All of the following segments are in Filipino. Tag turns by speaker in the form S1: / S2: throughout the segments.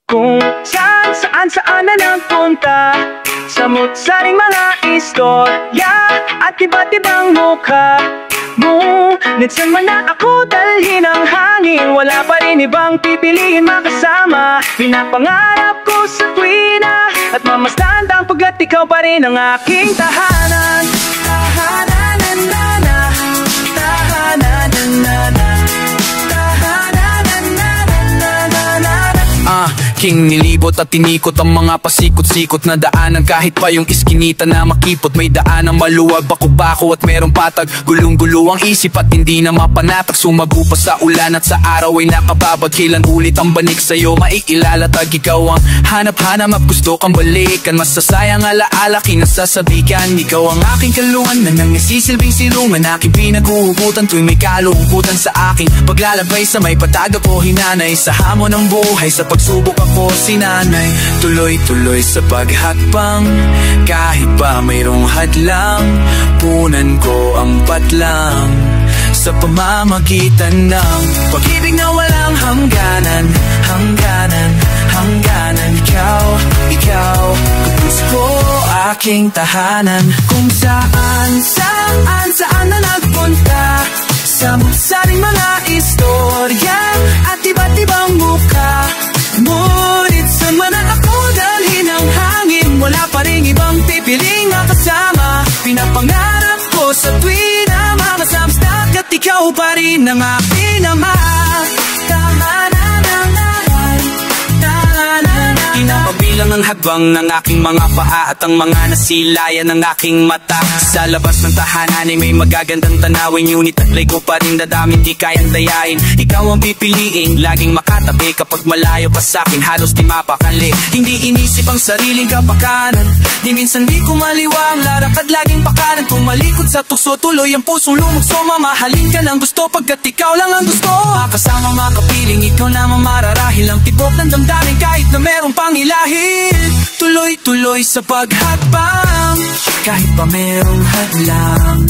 S1: Kung saan na nagpunta, samot-saring mga istorya at iba't ibang mukha. Ngunit saan man na ako dalhin ang hangin, wala pa rin ibang pipiliin makasama. Pinapangarap ko sa tuwina at mamasdan ang pagkat ikaw pa rin ang aking tahanan. Tahanan na na, tahanan na na na.
S2: King nilibot at tinikot ang mga pasikot-sikot na daanan. Kahit pa yung iskinita na makipot, may daan ang maluwag, bako-bako at merong patag. Gulong-gulo ang isip at hindi na mapanatag. Sumago pa sa ulan at sa araw ay nakababag. Kailan ulit ang banig sa'yo maiilalatag? Ikaw ang hanap-hanap at gusto kang balikan. Masasayang alaala kinasasabikan. Ikaw ang aking kalungan na nangisisilbing silungan. Aking pinag-uugutan tuwing may kalungkutan sa aking paglalabay sa may patag ako hinanay. Sa hamon ng buhay, sa pagsubok ako sinanay. Tuloy-tuloy sa paghakbang, kahit pa mayroong hadlang. Punan ko ang patlang sa pamamagitan ng pag-ibig na walang hangganan. Hangganan, hangganan. Ikaw, gusto aking tahanan. Kung saan na nagpunta, samot-saring mga istorya at iba't ibang mukha. Ngunit saan man na ako dalhin ang hangin, wala pa rin ibang pipiling makasama. Pinapangarap ko sa tuwina makasamstak at ikaw pa rin ang aking ama. Inapabilang ang hagbang ng aking mga paa at ang mga nasilayan ng aking mata. Sa labas ng tahanan ay may magagandang tanawin, ngunit taglay ko pa rin dadamin, di kayang dayain. Ikaw ang pipiliin, laging makatabi kapag malayo pa sa'kin, halos di mapakali. Hindi inisip ang sariling kapakanan, di minsan di ko maliwang larakad, laging pakanan. Tumalikod sa tukso, tuloy ang pusong lumukso. Mamahalin ka ng gusto pagkat ikaw lang ang gusto. Makasama makapiling, ikaw naman mararahil ang tibok ng damdamin kahit na merong pangilahil. Tuloy-tuloy sa paghakbang, kahit pa merong hadlang.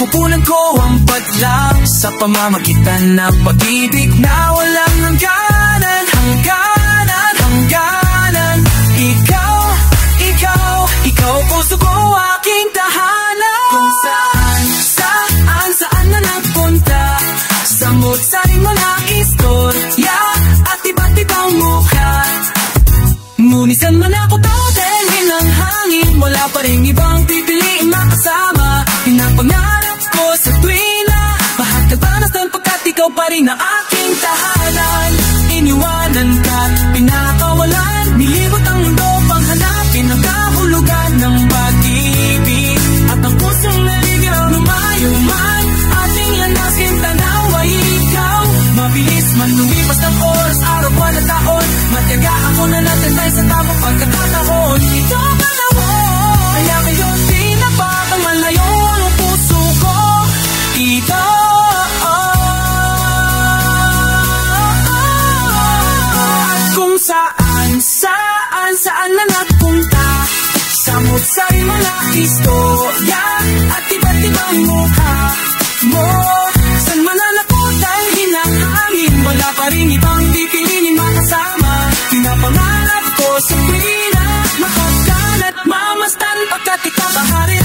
S2: Pupunan ko ang padlang sa pamamagitan ng pag-ibig na walang hangganan. Hangganan, hangganan. Ikaw puso ko, aking tahanan. Kung saan na nagpunta, samot-saring mga istorya at iba't ibang mukha. Ngunit saan man ako dadalhin ang hangin, wala pa rin ibang pipiliin makasama. Pinapangarap ko sa tuwina, mahatag banastan pagkat ikaw pa rin ang aking tahanan. Iniwanan ka't pinakawalan, nilibot ang mundo pang hanapin ang kahulugan ng pag-ibig. At ang pusong naligaw, lumayo man ating lanasin, tanaw ay ikaw. Mabilis man lumipas ng oras, araw, buwan at taon, matyaga ako na natantay sa tamang pagkakataon. Ito ang panahon, kaya ngayon pinapatang malayo ang puso ko. Ito at kung saan na nagpunta, samot-saring mga istorya at iba't ibang mukha mo. Saan man na dalhin ang hangin, wala pa rin ibang pipiliin makasama. Pinapangarap ko sa tuwina, makaskan at mamastan pagkat ikaw bahari.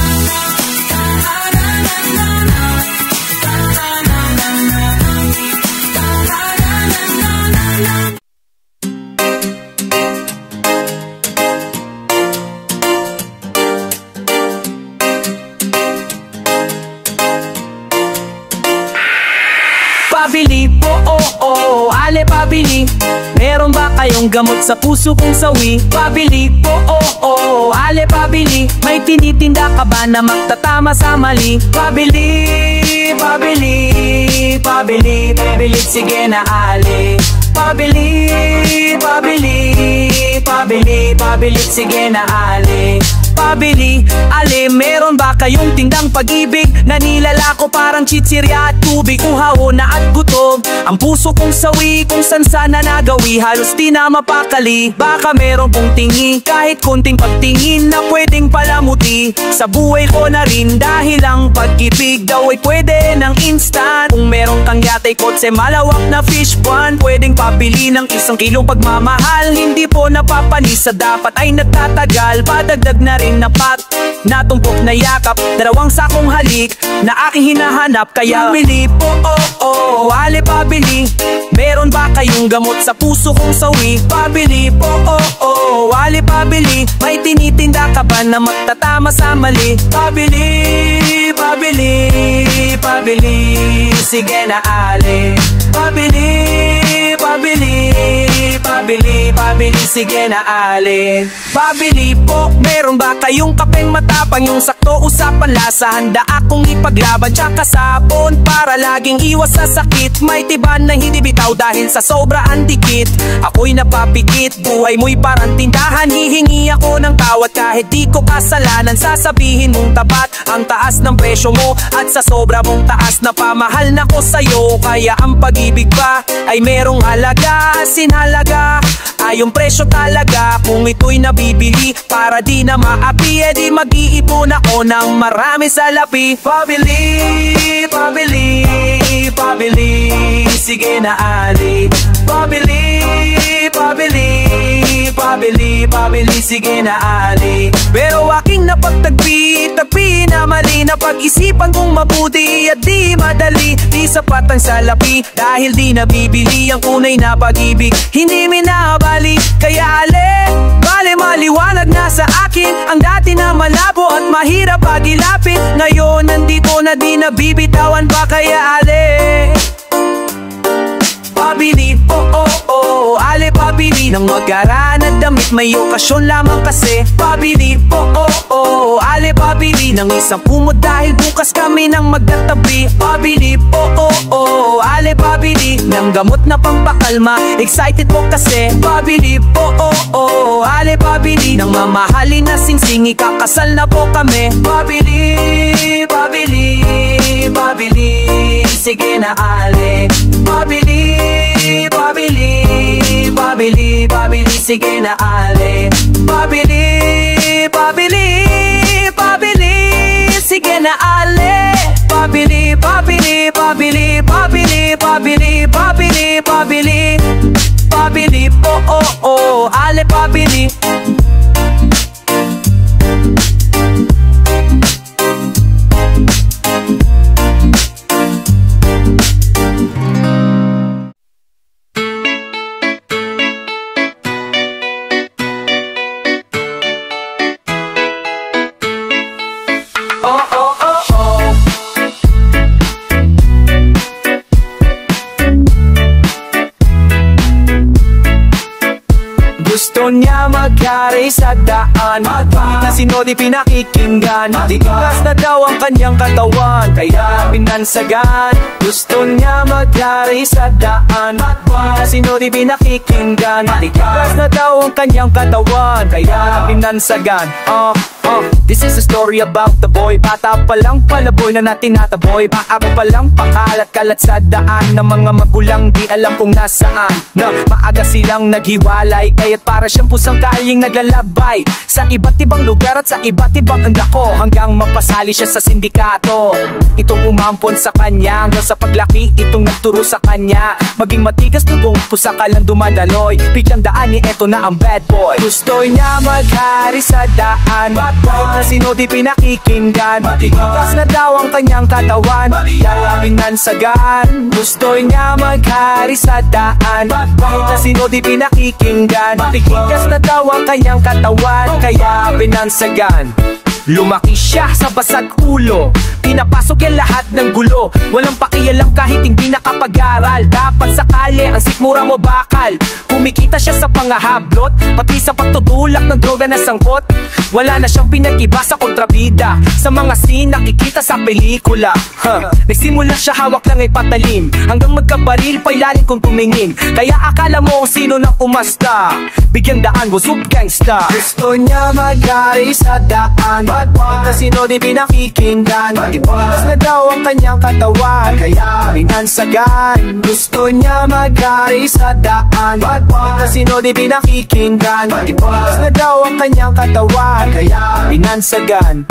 S1: Pabili po, ale pabili. Meron ba kayong gamot sa puso kong sawi? Pabili po, ale pabili. May tinitinda ka ba na magtatama sa mali? Pabili, sige na ale. Pabili, sige na ale. pabili. Ale, meron ba kayong tindang pag-ibig na nilalako parang chichirya at tubig? Uhaw na at gutom ang puso kong sawi, kung san sana nagawi, halos di na mapakali. Baka meron pong tingin, kahit konting pagtingin, na pwedeng palamuti sa buhay ko na rin. Dahil ang pag-ibig daw ay pwede ng instant. Kung meron kang yatay kotse, malawak na fish pond, pwedeng papili ng 1 kilong pagmamahal. Hindi po napapanisa, dapat ay nagtatagal. Padagdag na rin na pat, natumpok na yakap, 2 sakong halik na aking hinahanap. Kaya bumili po, ale pabili. Meron ba kayong gamot sa puso kong sawi? Pabili po, ale pabili. May tinitinda ka ba na magtatama sa mali? Pabili, pabili, pabili. Sige na ale, pabili, pabili, pabili, pabili. Sige na ale, pabili po. Meron ba kayong kapeng matapang, yung sakto usapan lasa? Handa akong ipaglaban, tsaka sabon para laging iwas sa sakit. May tiban na hindi bitaw dahil sa sobraan dikit. Ako'y napapikit, buhay mo'y parang tindahan. Hihingi ako ng tawad kahit di ko kasalanan. Sasabihin mong tapat ang taas ng presyo mo, at sa sobra mong taas na pamahal na ko sa'yo. Kaya ang pag-ibig ba ay merong halaga, sinhalaga ay yung presyo talaga. Kung ito'y nabibili para di na maapi, edi mag-iipon ako ng marami sa lapi. Pabili, pabili, pabili. Sige na ali, pabili, pabili, pabili, pabili. Sige na ali. Pero aking napagtagpi na mali, na pag-isipan kong mabuti at di madali. Di sapat ang salapi dahil di nabibili ang tunay na pag-ibig, hindi minabali. Kaya ale, bale maliwanag na sa akin ang dati na malabo at mahirap pag-ilapit. Ngayon nandito na, di nabibitawan pa. Kaya ale, pabili, ale pabili ng magara na damit, may okasyon lamang kasi. Pabili ale pabili ng isang kumot dahil bukas kami nang magtatabi. Pabili ale pabili ng gamot na pampakalma, excited po kasi. Pabili ale pabili ng mamahalin na singsing, ikakasal na po kami. Pabili, pabili, pabili. Sige na ale, pabili, pabili, pabili, pabili. Sige na ale, pabili, pabili, pabili. Sige na ale, pabili, pabili, pabili, pabili, pabili, pabili, pabili, pabili po, ale pabili. Gusto niya maghari sa daan, na sino di pinakikinggan. Tigas na daw ang kanyang katawan, kaya pinansagan. Gusto niya maghari sa daan, na sino di pinakikinggan. Tigas na daw ang kanyang katawan, kaya pinansagan. This is a story about the boy. Bata pa lang pala boy na natin nataboy. Maaga pa lang pakalat-kalat sa daan ng mga magulang di alam kung nasaan. Na maaga silang naghiwalay, kaya't para siyang pusang kaling naglalabay sa iba't ibang lugar at sa iba't ibang andako, hanggang mapasali siya sa sindikato. Itong umampon sa kanya hanggang sa paglaki, itong nagturo sa kanya maging matigas tugong pusaka lang dumadaloy. Biglang daan ni eto na ang bad boy. Gusto niya maghari sa daan, na sino di pinakikinggan. Matigas na daw ang kanyang katawan, kaya pinansagan. Gusto niya maghari sa daan, na sino di pinakikinggan. Matigas na daw ang kanyang katawan, kaya pinansagan. Lumaki siya sa basag ulo, pinapasok yan lahat ng gulo. Walang pakialam kahit hindi nakapag-aral. Dapat sakali ang sikmura mo bakal. Kumikita siya sa pangahablot, pati sa pagtutulak ng droga na sangkot. Wala na siyang pinag-iba sa kontrabida, sa mga scene nakikita sa pelikula. Nagsimula siya hawak lang ay patalim, hanggang magkabaril pa ilalim kung tumingin. Kaya akala mo kung sino nang umasta. bigyan daan, what's up gangsta?
S2: Gusto niya mag-ari sa daan, bad boy na sino di pinakikinggan. Iwas na daw ang kanyang katawan, kaya binansagan. Gusto niya mag-ari sa daan, bad boy na sino di pinakikinggan. Iwas na daw ang kanyang katawan, kaya binansagan.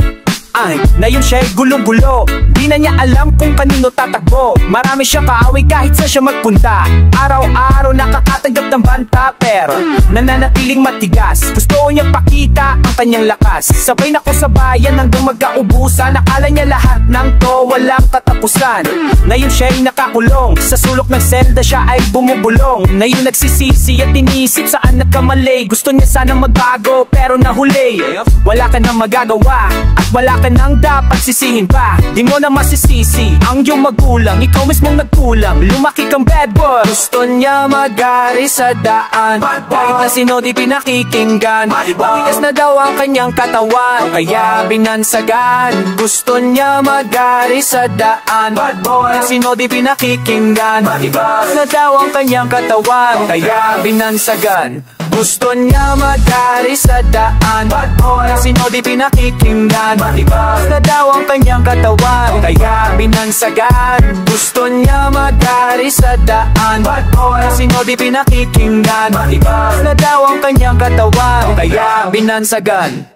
S1: Ay, na yun siya'y gulong-gulo, di na niya alam kung kanino tatakbo. Marami siyang kaaway kahit saan siya magpunta. Araw-araw nakakatanggap ng banta, pero nananatiling matigas. Gusto niya pakita ang kanyang lakas. Sabay na ko sa bayan hanggang magkaubusan. Akala niya lahat ng to walang katapusan. Ngayon siya'y nakakulong, sa sulok ng selda siya ay bumubulong. Ngayon nagsisisi at inisip saan nagkamali. Gusto niya sana magbago pero nahuli. Wala ka nang magagawa at wala ka nang dapat sisihin pa. Di mo na masisisi ang iyong magulang, ikaw mismong nagkulang, lumaki kang bad boy.
S2: Gusto niya mag-ari sa daan, kahit na sino di pinakikinggan. Matigas na daw ang kanyang katawan, kaya binansagan. Gusto niya mag-ari sa daan, kahit na sino di pinakikinggan. Matigas na daw ang kanyang katawan, kaya binansagan. Gusto niya mag-ari sa daan, na sino di pinakikinggan. Matigas na daw ang kanyang katawan, kaya binansagan. Gusto niya mag-ari sa daan, na sino di pinakikinggan. Matigas na daw ang kanyang katawan, kaya binansagan.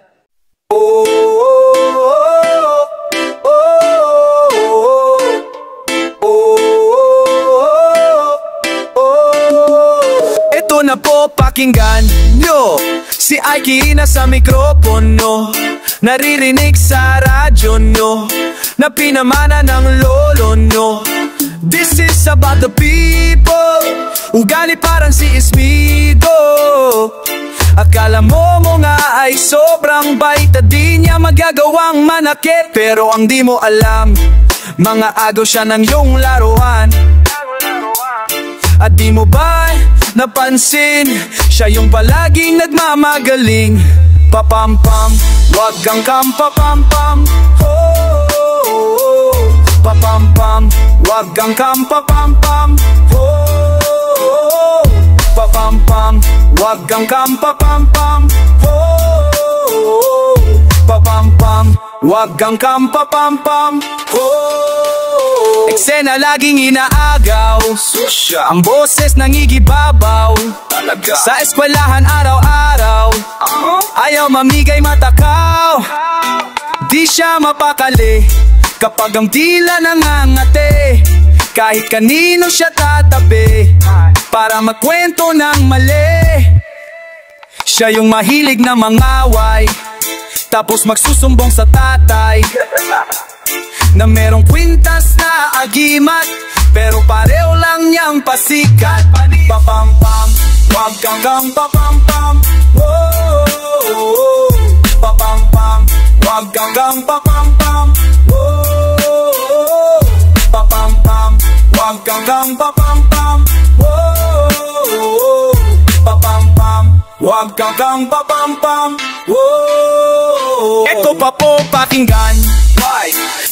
S2: Oh, oh, oh, oh, oh, oh. Ito na po, pakinggan nyo, si Aiki na sa mikropono. Naririnig sa radyo nyo na pinamana ng lolo nyo. This is about the people, ugali parang si Ismido. Akala mo nga ay sobrang bait at di niya magagawang manakit. Pero ang di mo alam, mga agaw siya ng iyong laruan. At di mo ba napansin, siya yung palaging nagmamagaling. Papampam, wag kang kampapampam. Oh, oh, oh. Papampam, wag kang kampapampam. Oh, oh, oh. Papampam, wag kang kampapampam. Oh, oh, oh. Papampam, wag kang kampapampam. Oh, eksena laging inaagaw, ang boses nangigibabaw. Sa eskwelahan araw-araw, ayaw mamigay matakaw. Di siya mapakali kapag ang tila nangangate. Kahit kanino siya tatabi para magkwento ng mali. Siya yung mahilig na mangaway, tapos magsusumbong sa tatay na merong kwintas na agimat, pero pareho lang niyang pasikat. Papampam, wag kang kampapampam. Oh, oh, oh. Papampam, wag kang kampapampam. Oh, oh, oh. Papampam, wag kang kampapampam. Oh, oh, oh. Papampam, wag kang kampapampam. Oh, eto pa po, pakinggan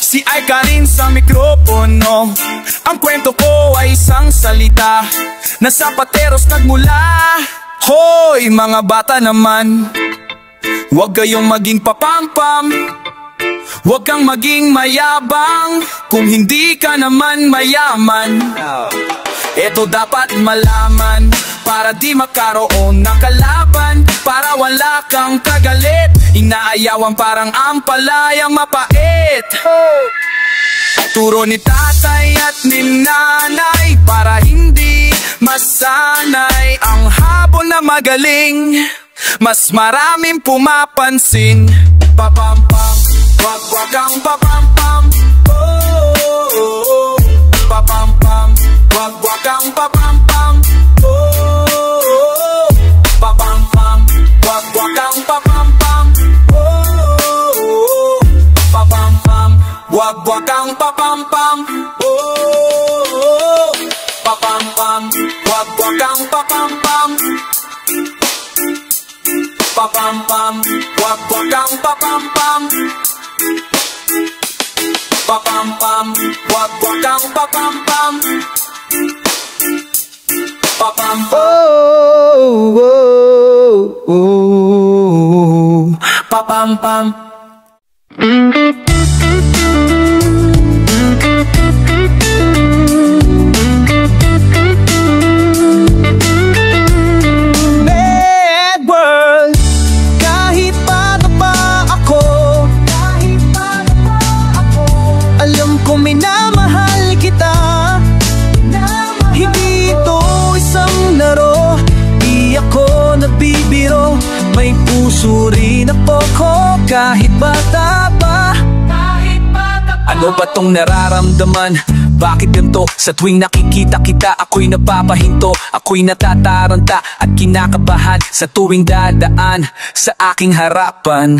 S2: si Aika rin sa mikropono. Ang kwento ko ay isang salita na sa pateros nagmula. Hoy mga bata naman, huwag kayong maging papampam. Huwag kang maging mayabang kung hindi ka naman mayaman. Ito dapat malaman para di makaroon ng kalaban, para wala kang kagalit. Inaayawan parang ampalayang mapait. Turo ni tatay at ni nanay para hindi masanay ang habol na magaling. Mas maraming pumapansin. Papampam, wag wag kang papampam. Oh, oh, oh. Papampam, wag wag kang papampam. Oh, oh, oh. Papampam, wag wag kang papampam. Oh, oh, oh. Papampam, wag wag kang papampam. Oh, oh, oh. Papampam, wag wag kang papampam. Papampam, wag wag kang papampam. Papampam, wag wag kang papampam. Papampam. Oh, oh, oh. pam pam.
S1: Bad world, kahit paano pa ako, alam ko minamahal kita. Hindi ito isang laro, di ako nagbibiro. May puso rin ako kahit bata pa.
S2: Ano ba tong nararamdaman? Bakit ganito? Sa tuwing nakikita kita, ako'y napapahinto. Ako'y natataranta at kinakabahan sa tuwing dadaan sa aking harapan.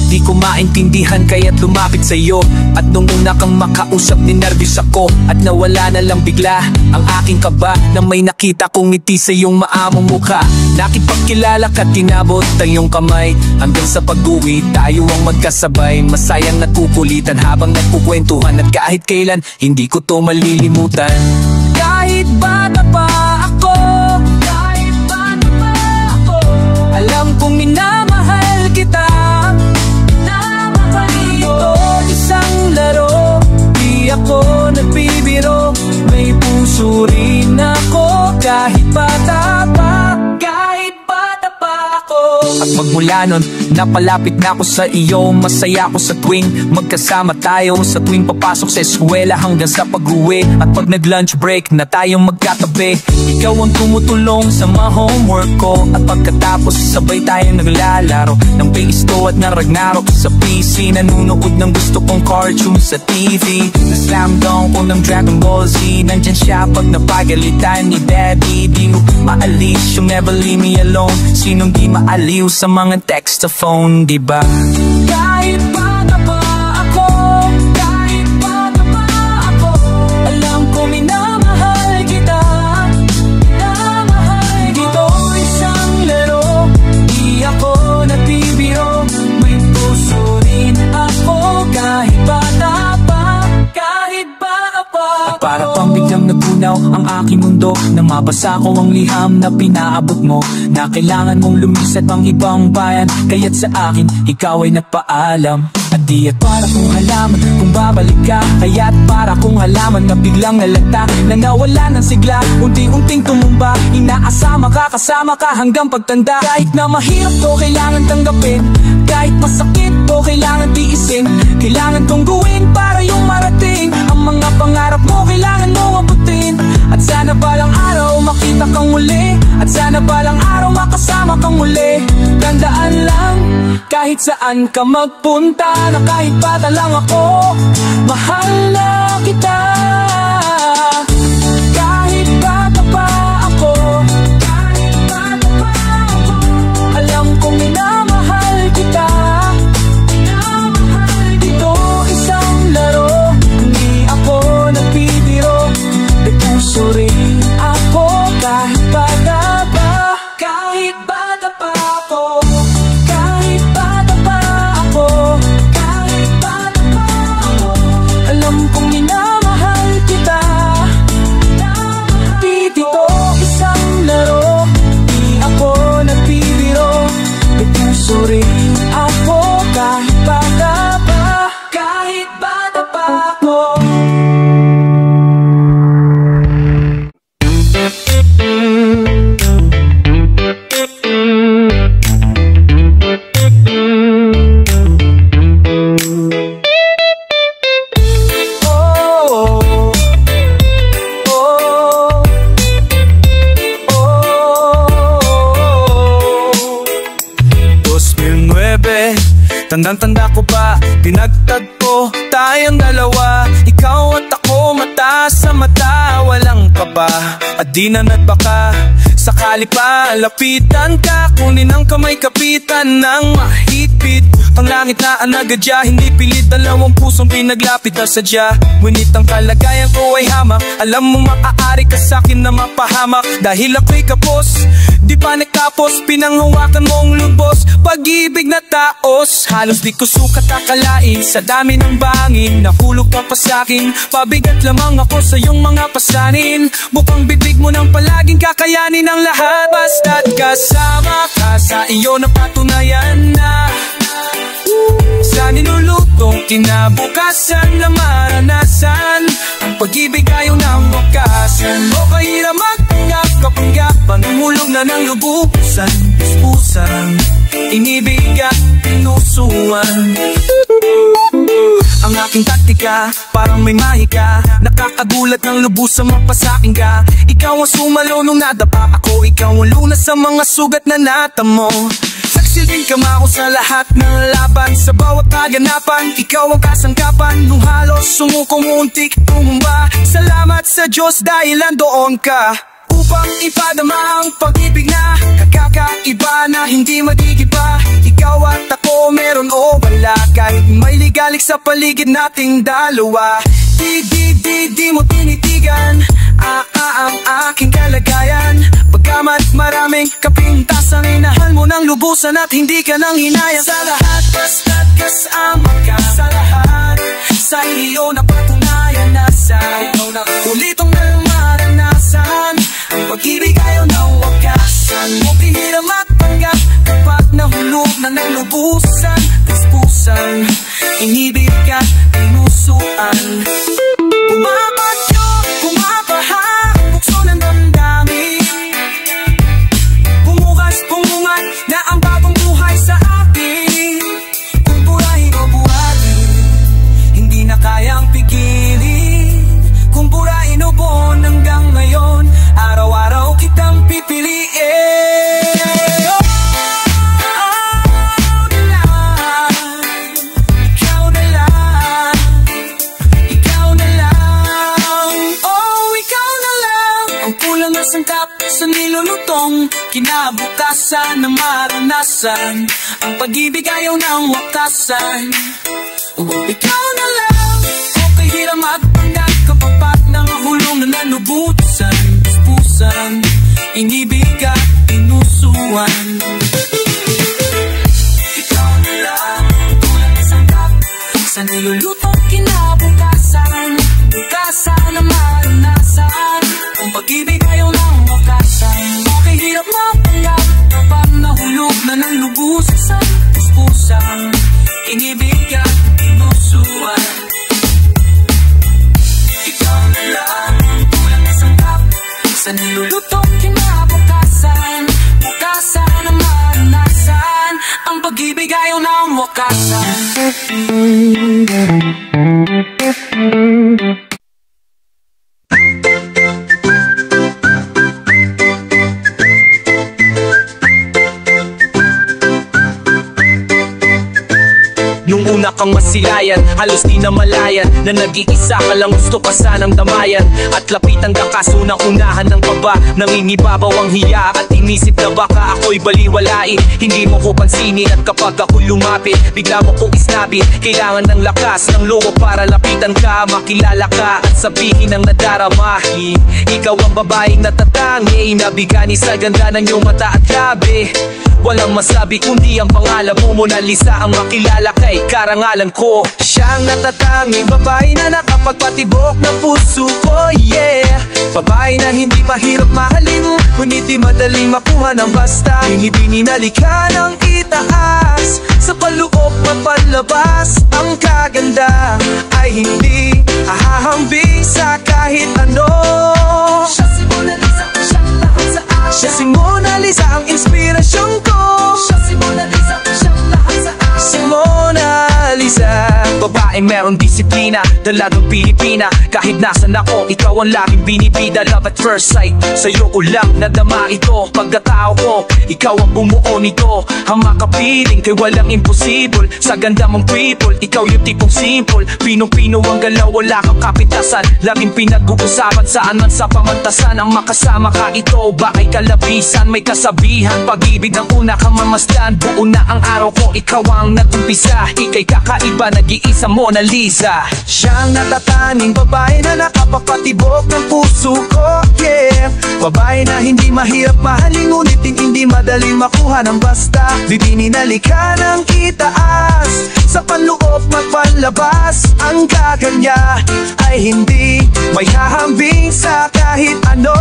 S2: Di ko maintindihan kaya't lumapit sa'yo. At nung una kang makausap, ninervyos ako at nawala na lang bigla ang aking kaba nang may nakita kong ngiti sa iyong maamong mukha. Nakipagkilala ka't tinabot ang iyong kamay. Hanggang sa pag-uwi, tayo ang magkasabay. Masayang nagkukulitan habang nagkukwentuhan. At kahit kailan, hindi ko to malilimutan.
S1: Kahit bata pa ako, alam kong minamahal kita. Ito isang laro, di ako nagbibiro. May puso rin ako kahit bata pa. Kahit bata pa ako.
S2: At magmula nun, napalapit na ako sa iyo. Masaya ako sa tuwing magkasama tayo. Sa tuwing papasok sa eskwela hanggang sa pag-uwi. At pag nag-lunch break na tayong magkatabi, ikaw ang tumutulong sa mga homework ko. At pagkatapos sabay tayong naglalaro ng PS2 at ng Ragnarok. Sa PC nanunood ng gusto kong cartoon sa TV. Na-slam dunk ko ng Dragon Ball Z. Nandyan siya pag napagalitan ni Daddy. Di mo maalis yung never leave me alone. Sinong di maaliw sa mga text sa phone, diba?
S1: Kahit bata pa ako, kahit bata pa ako, alam ko minamahal kita. Minamahal kita. Ito isang laro, di ako nagbibiro. May puso rin ako kahit bata pa. Kahit bata pa ako.
S2: At para pang biglang nagunaw ang aking mundo, na mabasa ko ang liham na pinaabot mo, na kailangan mong lumisad pang ibang bayan. Kaya't sa akin, ikaw ay nagpaalam. At di at para kong halaman kung babalik ka. Kaya't para kong halaman na biglang nalagta, na nawala ng sigla, unti-unting tumumba. Inaasama ka, kasama ka hanggang pagtanda. Kahit na mahirap to, kailangan tanggapin. Kahit masakit to, kailangan tiisin. Kailangan kong gawin para yung marating. Ang mga pangarap mo, kailangan mo abutin. At sana balang araw makita kang muli. At sana balang araw makasama kang muli. Tandaan lang, kahit saan ka magpunta, na kahit bata lang ako, mahal na kita. Kahit bata pa ako, kahit bata pa ako, alam kong minamahal kita. Minamahal ito isang laro, hindi ako nagbibiro. May puso rin ako kahit bata pa. Kahit bata pa ako, kahit bata pa ako, kahit bata pa ako, alam kong minamahal kita. Dito isang laro, di ako nagbibiro. May puso rin ako kahit bata pa. Kahit bata pa ako.
S1: Tandang-tanda ko pa, pinagtagpo tayong dalawa. Ikaw at ako, mata sa mata, walang kaba. At di na nagbaka, sakali pa lapitan ka. Kunin ang kamay, kapitan ng mahigpit. Panglangit na ang nagadya, hindi pilit. Dalawang pusong pinaglapit na sadya. Ngunit ang kalagayan ko ay hamak. Alam mo maaari ka sa'kin na mapahamak. Dahil ako'y kapos, di pa nagtapos. Pinanghawakan mong lubos, pag-ibig na taos. Halos di ko sukat akalain, sa dami ng bangin nahulog ka pa sa'kin. Pabigat lamang ako sa iyong mga pasanin. Bukang bibig mo nang palaging kakayanin ang lahat. Basta't kasama ka, sa iyo napatunayan na
S2: Kinabukasan na maranasan ang pag-ibig ayaw ng wakasan. O kahirap magpanggap, panghulog na ng lubusan, puspusan, inibig at pinusuan. Ang aking taktika, parang may mahika, nakakagulat ng lubusan mapasakin ka. Ikaw ang sumalo nung nadapa ako, ikaw ang lunas sa mga sugat na natamo. Nagsilbing kamao sa lahat ng laban, sa bawat kaganapan, ikaw ang kasangkapan. Nung halos sumukong untik tumumba, salamat sa Diyos dahil nandoon ka. Upang ipadama ang pag-ibig na kakaiba na hindi magigiba. Ikaw at ako meron o wala, kahit may ligalik sa paligid nating dalawa. Di mo tinitigan ang aking kalagayan. Pagkamat maraming kapintasan, inahan mo ng lubusan at hindi ka nang hinayang. Sa lahat basta't kasama ka, sa lahat sa iyo napatunayan na sa ikaw na ulitong ng maranasan. Ang pag-ibig ayaw na wakasan. Huwag pihirang magpanggap kapag nahulog na ng lubusan, puspusan, inibig at pinusuan. Bumabagyo, bumabaha, bukso ng damdamin, bumukas, bumungat na ang bagong buhay sa atin. Kung burahin o buhatin, hindi na kayang pigilin. Kung burahin o buon hanggang ngayon, araw-araw kitang pipiliin. Sa nilulutong kinabukasan na maranasan, ang pag-ibig ayaw ng wakasan. Ikaw na lang, okay hirang magpanggap kapag nangahulong na nanubusan, puspusan, inibig at pinusuan. Ikaw na lang, kulang na sangkap sa nilulutong kinabukasan, bukasan na maranasan, ang pag-ibig ayaw ng wakasan. Okay hirap mapanggap kapag nahulog na ng lubusan, puspusan, inibig at pinusuan. Ikaw na lang, kulang na sangkap sa nilulutong kinabukasan, bukasan na maranasan, ang pag-ibig ayaw ng wakasan.
S3: Nung una kang masilayan, halos di na malayan na nag-iisa ka lang, gusto ka sanang damayan. At lapitan ka kaso ng unahan ng kaba, nangingibabaw ang hiya at inisip na baka ako'y baliwalain. Hindi mo ko pansinin at kapag ako lumapit, bigla mo kong isnabit. Kailangan ng lakas ng loob para lapitan ka, makilala ka at sabihin ang nadarama. Ikaw ang babaeng natatangi, nabigani sa ganda ng iyong mata at labi. Walang masabi kundi ang pangalan mo, Mona Lisa ang makilala kay karangalan ko. Siyang natatanging babae na nakapagpatibok ng puso ko, yeah. Babae na hindi mahirap mahalin, ngunit di madaling makuha ng basta. Bini-bini nalika ng itaas, sa paloob magpalabas. Ang kaganda ay hindi hahambing sa kahit ano. Siya si Mona Lisa, siyang lahat sa akin. Siya si Mona Lisa ang inspirasyon ko. Siya si Mona Lisa, siyang lahat sa akin. Si Mona Lisa, babaeng meron disiplina, dalagang Pilipina. Kahit nasan ako, ikaw ang laging binibida. Love at first sight, sa'yo ko lang nadama ito. Pagkatao ko, ikaw ang bumuo nito. Ang makapiling kay walang imposible. Sa ganda mong people, ikaw yung tipong simple. Pinong-pino ang galaw, wala kang kapitasan. Laging pinag-uusapan saan man sa pamantasan. Ang makasama ka ito, bakay kalabisan. May kasabihan, pag-ibig ang una kang mamasdan. Buo na ang araw ko, ikaw ang nag-umpisa. Ika'y kakaiba, nag-iisa Mona Lisa. Siyang natatanging babae na nakapagpatibok ng puso ko, yeah. Babae na hindi mahirap mahalin, ngunit hindi madaling makuha ng basta. Bibini nalika ng itaas, sa panloob magpalabas. Ang kaganya ay hindi may hahambing sa kahit ano.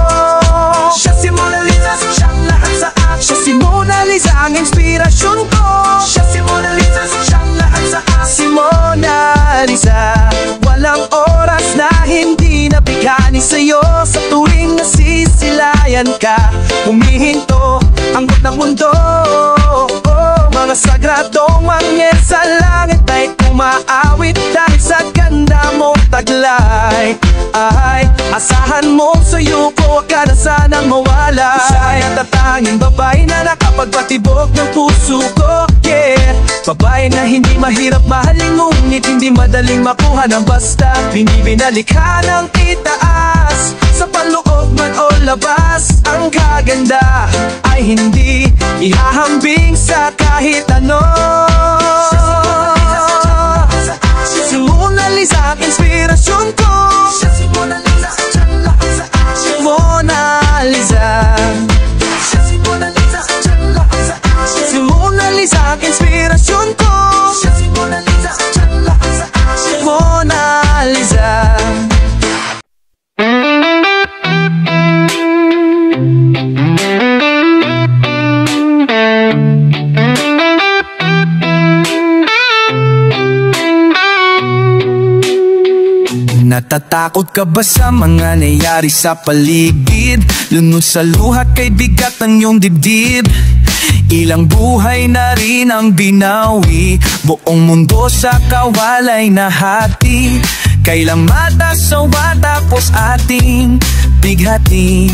S3: Siya si Mona Lisa, siyang lahat sa akin. Siya si Mona Lisa ang inspirasyon ko. Siya si Mona Lisa, siyang lahat sa akin. Si Mona bayan ka, humihinto, angkot ng mundo. Mga sagradong mangyan sa langit ay umaawit dahil sa ganda mo taglay. Ay, asahan mo sa'yo ko, wag ka na sanang mawala. Siya ang tatanging babae na nakapagpatibok ng puso ko, yeah. Babae na hindi mahirap mahalin, ngunit hindi madaling makuha ng basta. Binibinalikha ng itaas, sa panloob man o labas. Ang kaganda ay hindi ihahambing sa kahit ano. Si Mona Lisa ang inspirasyon ko. Si Mona Lisa, si Mona Lisa, si Mona Lisa, si Mona Lisa ang inspirasyon ko. Si Mona Lisa, si Mona Lisa.
S2: Natatakot ka ba sa mga nangyari sa paligid? Lunod sa luha kay bigat ng iyong dibdib. Ilang buhay na rin ang binawi, buong mundo sa kawalay na hati. Kailang matasawa tapos ating bighati.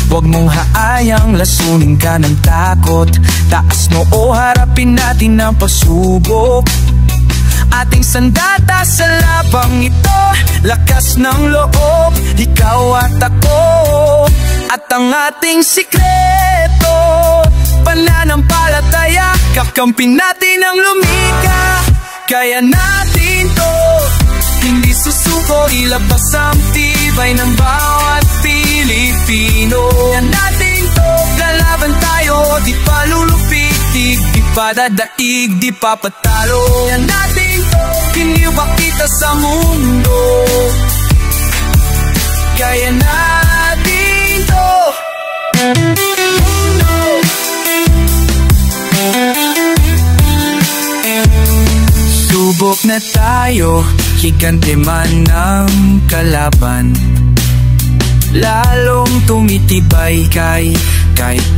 S2: Huwag mong haayang lasunin ka ng takot. Taas mo o harapin natin ang pasubok. Ating sandata sa labang ito, lakas ng loob, ikaw at ako. At ang ating sikreto, pananampalataya, kakampin natin ang lumika. Kaya natin to, hindi susuko, ilabas ang tibay ng bawat Pilipino. Kaya natin to, lalaban tayo, di pa lulupit, di pa dadaig, di pa patalo. Kaya natin to, kiniwa kita sa mundo. Kaya natin to. Subok na tayo, higante man ng kalaban. Lalong tumitibay kahit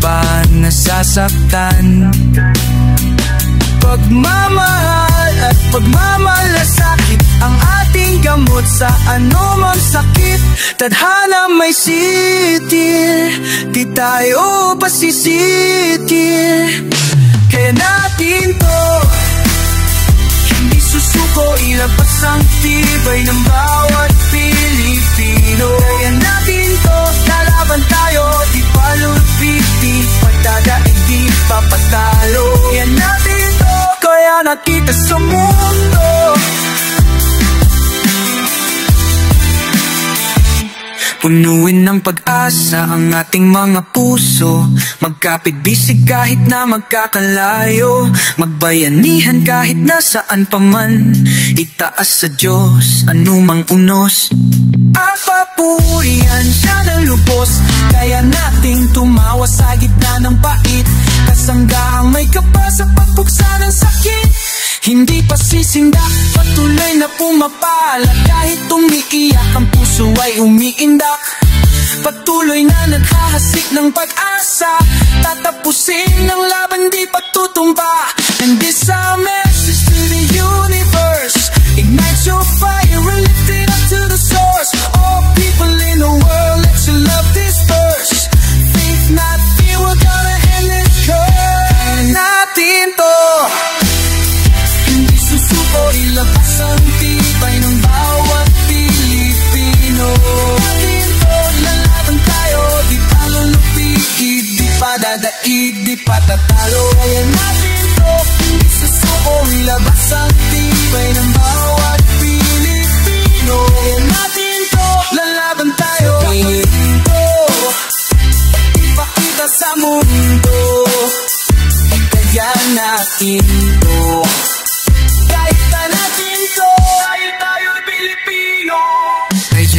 S2: pa nasasaktan. Pagmamahal at pagmamalasakit ang ating gamot sa anumang sakit. Tadhana may sitir, di tayo pasisitir. Kaya natin to, hindi susuko, ilabas ang tibay ng bawat Pilipino. Kaya natin to, lalaban tayo, di pa lulupit, di pa dadaig, di pa patalo. Kaya natin to, kaya nakita sa mundo. Punuin ng pag-asa ang ating mga puso. Magkapit-bisig kahit na magkakalayo. Magbayanihan kahit nasaan pa man. Itaas sa Diyos anumang unos. Ang papurihan siya ng lubos. Kaya nating tumawa sa gitna ng pait. Kasanggaang may kapal sa pagbuksa ng sakit. Hindi pa sisindak, patuloy na pumapalad. Kahit umiiyak, ang puso ay umiindak. Patuloy na naghahasik ng pag-asa. Tatapusin ang laban, di patutumpa. And this our message to the universe. Ignite your fire and lift it up to the source. All people in the world, let your love disperse. Faith not fear, we're gonna end this curse. Natin to, ilabas ang tibay ng bawat Pilipino. Natin to, lalaban tayo, di pa lulupit, di pa dadaig, di pa tatalo. Kaya natin to, hindi susuko, ilabas ang tibay ng bawat Pilipino. Kaya natin to, lalaban tayo, natin to, ipakita sa mundo. Kaya natin to,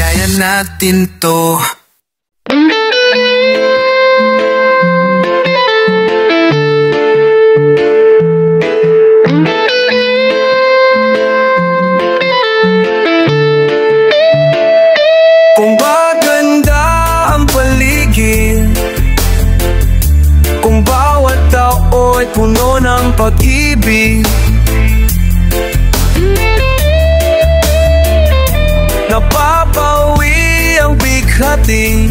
S2: kaya natin to. Kung maganda ang paligid,
S1: ng pag-ibig. Napapawi ang bighati,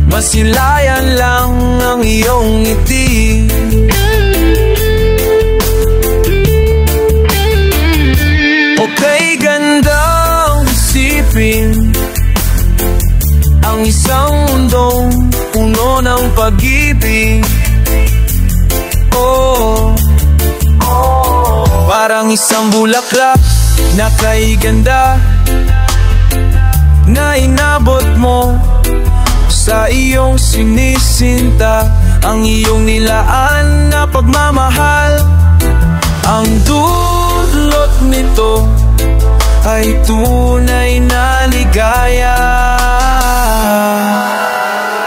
S1: masilayan lang ang iyong ngiti. Okay, gandang isipin ang isang mundong puno ng pag-ibig. Parang isang bulaklak na kay ganda na inabot mo sa iyong sinisinta. Ang iyong nilaan na pagmamahal, ang dulot nito ay tunay na ligaya.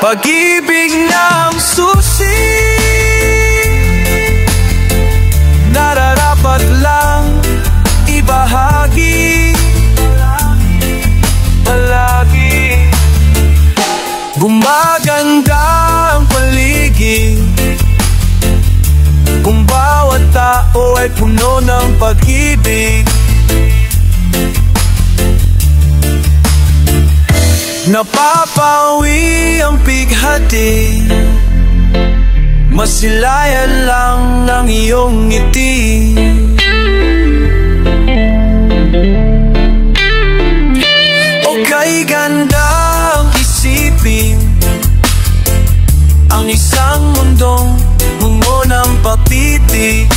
S1: Pag-ibig ng susi, nararapat lang ibahagi palagi. Gumaganda ang paligid kung bawat tao ay puno ng pag-ibig. Napapawi ang bighati, masilayan lang ng iyong ngiti. Okay, gandang isipin ang isang mundong bungo ng pag-ibig.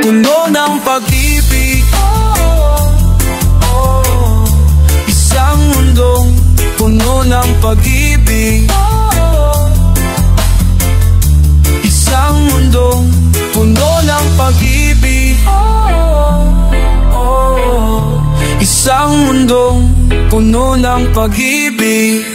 S1: Puno ng pag-ibig. Isang mundong puno ng pag-ibig. Isang mundong puno ng pag-ibig. Isang mundong puno ng pag-ibig.